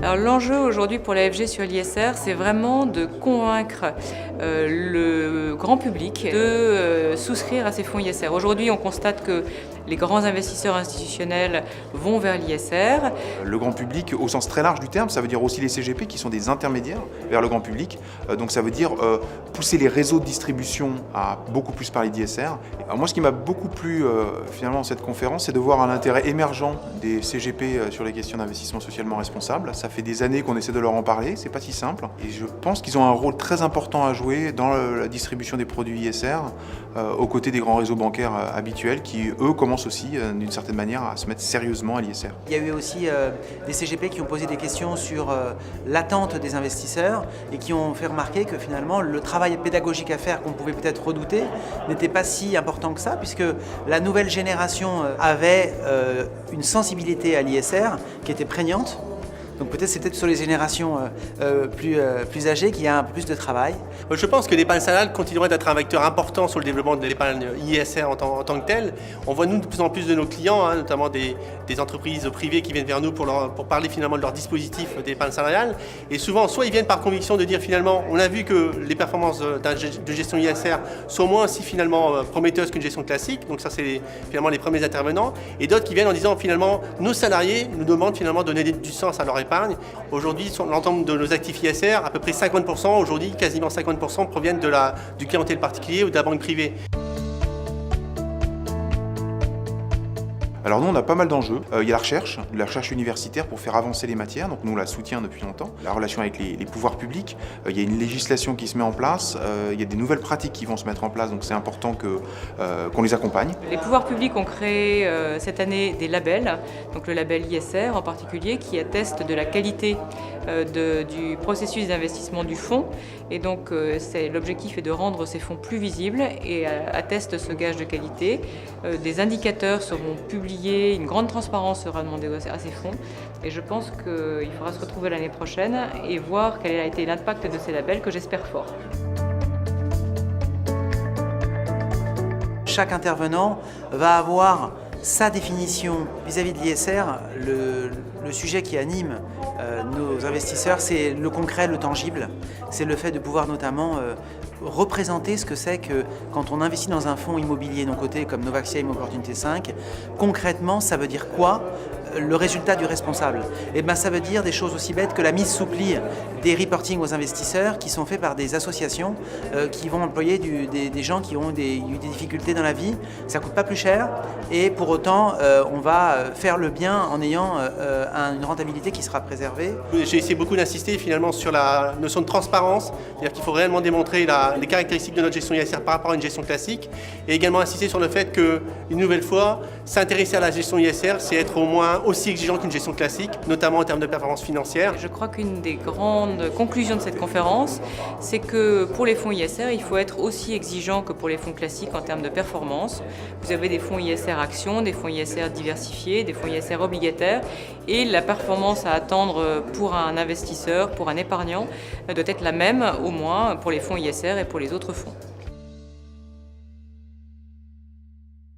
Alors l'enjeu aujourd'hui pour l'AFG sur l'ISR, c'est vraiment de convaincre le grand public de souscrire à ces fonds ISR. Aujourd'hui, on constate que les grands investisseurs institutionnels vont vers l'ISR. Le grand public, au sens très large du terme, ça veut dire aussi les CGP qui sont des intermédiaires vers le grand public. Donc ça veut dire pousser les réseaux de distribution à beaucoup plus parler d'ISR. Moi, ce qui m'a beaucoup plu finalement dans cette conférence, c'est de voir un intérêt émergent des CGP sur les questions d'investissement socialement responsable. Ça fait des années qu'on essaie de leur en parler, c'est pas si simple. Et je pense qu'ils ont un rôle très important à jouer dans la distribution des produits ISR aux côtés des grands réseaux bancaires habituels qui, eux, commencent aussi, d'une certaine manière, à se mettre sérieusement à l'ISR. Il y a eu aussi des CGP qui ont posé des questions sur l'attente des investisseurs et qui ont fait remarquer que finalement le travail pédagogique à faire qu'on pouvait peut-être redouter n'était pas si important que ça, puisque la nouvelle génération avait une sensibilité à l'ISR qui était prégnante. Donc peut-être c'est sur les générations plus âgées qu'il y a un peu plus de travail. Je pense que l'épargne salariale continuera d'être un vecteur important sur le développement de l'épargne ISR en tant que telle. On voit nous de plus en plus de nos clients, notamment des entreprises privées qui viennent vers nous pour parler finalement de leur dispositif d'épargne salariale. Et souvent, soit ils viennent par conviction de dire finalement, on a vu que les performances de gestion ISR sont moins si finalement prometteuses qu'une gestion classique. Donc ça c'est finalement les premiers intervenants. Et d'autres qui viennent en disant finalement, nos salariés nous demandent finalement de donner du sens à leur épargne. Aujourd'hui, sur l'ensemble de nos actifs ISR, à peu près 50%, aujourd'hui quasiment 50% proviennent du clientèle particulier ou de la banque privée. Alors nous, on a pas mal d'enjeux. Il y a la recherche universitaire pour faire avancer les matières, donc nous on la soutient depuis longtemps. La relation avec les pouvoirs publics, il y a une législation qui se met en place, il y a des nouvelles pratiques qui vont se mettre en place, donc c'est important qu'on les accompagne. Les pouvoirs publics ont créé cette année des labels, donc le label ISR en particulier, qui atteste de la qualité du processus d'investissement du fonds. Et donc l'objectif est de rendre ces fonds plus visibles et atteste ce gage de qualité. Des indicateurs seront publiés, une grande transparence sera demandée à ces fonds. Et je pense qu'il faudra se retrouver l'année prochaine et voir quel a été l'impact de ces labels, que j'espère fort. Chaque intervenant va avoir sa définition vis-à-vis de l'ISR. Le sujet qui anime nos investisseurs, c'est le concret, le tangible. C'est le fait de pouvoir notamment représenter ce que c'est que quand on investit dans un fonds immobilier non coté comme Novaxia Imo Opportunité 5, concrètement, ça veut dire quoi ? Le résultat du responsable. Et ben, ça veut dire des choses aussi bêtes que la mise sous pli des reporting aux investisseurs qui sont faits par des associations qui vont employer des gens qui ont eu des difficultés dans la vie. Ça ne coûte pas plus cher et pour autant on va faire le bien en ayant une rentabilité qui sera préservée. J'ai essayé beaucoup d'insister finalement sur la notion de transparence, c'est-à-dire qu'il faut réellement démontrer les caractéristiques de notre gestion ISR par rapport à une gestion classique et également insister sur le fait que, une nouvelle fois, s'intéresser à la gestion ISR, c'est être au moins aussi exigeant qu'une gestion classique, notamment en termes de performance financière. Je crois qu'une des grandes conclusions de cette conférence, c'est que pour les fonds ISR, il faut être aussi exigeant que pour les fonds classiques en termes de performance. Vous avez des fonds ISR actions, des fonds ISR diversifiés, des fonds ISR obligataires, et la performance à attendre pour un investisseur, pour un épargnant, doit être la même au moins pour les fonds ISR et pour les autres fonds.